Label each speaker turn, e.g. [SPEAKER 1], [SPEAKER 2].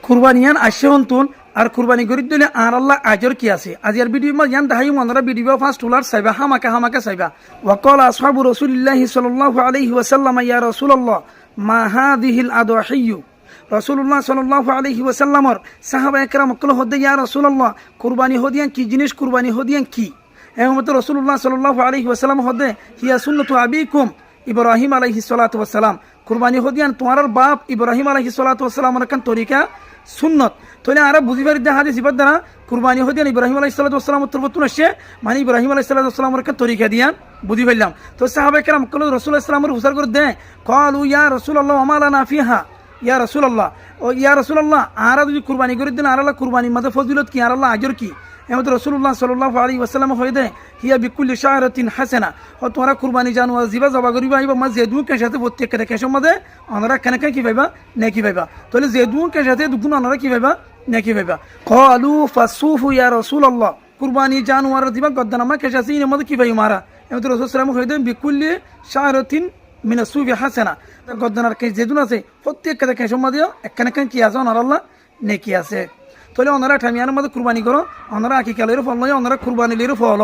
[SPEAKER 1] কুরবানিয়ান আসে হন্তুন আর কুরবানি করি দিলে আর আল্লাহ আজর কি আছে আজিয়ার ভিডিও মা ইয়ান দাহাই মনরা ভিডিও ফার্স্ট উলার সাইবা হামাকা সাইবা ওয়াকাল আসহাবু রাসূলিল্লাহি সাল্লাল্লাহু আলাইহি ওয়াসাল্লাম ইয়া রাসূলুল্লাহ মা হাদিহিল আদহিয়্যু রাসূলুল্লাহ সাল্লাল্লাহু আলাইহি ওয়াসাল্লামর সাহাবা একরাম কল হদে ইয়া রাসূলুল্লাহ কুরবানি হদিয়ান কি জিনিস কুরবানি হদিয়ান কি এমত রাসূলুল্লাহ সাল্লাল্লাহু আলাইহি ওয়াসাল্লাম হদে হিয়া সুন্নাতু আবিকুম ইব্রাহিম আলাইহিস সালাতু ওয়াসসালাম কুরবানি হদিয়ান তোমার বাপ ইব্রাহিম আলাইহিস সালাতু ওয়াসসালামের কান তরিকা সুন্নত তোলে আরব বুঝি পারি দেখা হাদিস ইবাদ দ্বারা কুরবানি হদিয়ান ইব্রাহিম আলাইহিস সালাতু ওয়াসসালামের তরবতুন আসে মানে ইব্রাহিম আলাইহিস সালাতু ওয়াসসালামের কান তরিকা দিয়ান বুঝি পাইলাম তো সাহাবা একরাম কল রাসূলুল্লাহ সাল্লাল্লাহু আলাইহি ওয়াসাল্লামের হুসার করে দে ক্বালু ইয়া রাসূলুল্লাহ ওয়া মা লানা ফিহা ইয়া রাসূলুল্লাহ ও ইয়া রাসূলুল্লাহ আর যদি কুরবানি করে দিন আর আল্লাহ কুরবানির মধ্যে ফজিলত কি আর আল্লাহ আজর কি এমত রাসূলুল্লাহ সাল্লাল্লাহু আলাইহি ওয়াসাল্লাম হয়ে দেয় হিয়া বিকুল্লি শাহরাতিন হাসানা ও তোমরা কুরবানি জানোয়ার জিবা জবা করিবা আইবা মা জেদু কে সাথে প্রত্যেক কে কেসম মধ্যে আমরা কেন কি পাইবা নেকি পাইবা তাহলে জেদু কে সাথে দুগুণ আমরা কি পাইবা নেকি পাইবা ক্বালু ফাসুফু ইয়া রাসূলুল্লাহ কুরবানি জানোয়ার দিবা গদ্দানামা কে সাথে ইনের মধ্যে কি পাই মারা এমত রাসূল সাল্লাল্লাহু আলাইহি ওয়াসাল্লাম হয়ে দেয় বিকুল্লি শাহরাতিন মিনা সুফি হাসানা গদ্দানার কে জেদুন আছে প্রত্যেক কে কেসম মধ্যে একখানে কি আছে আর আল্লাহ নেকি আছে তাহলে ওনারা ঠামিয়ার মধ্যে কুরবানি করো ওনারা আকিকালের ফল নয় ওনারা কুরবানিলের ফল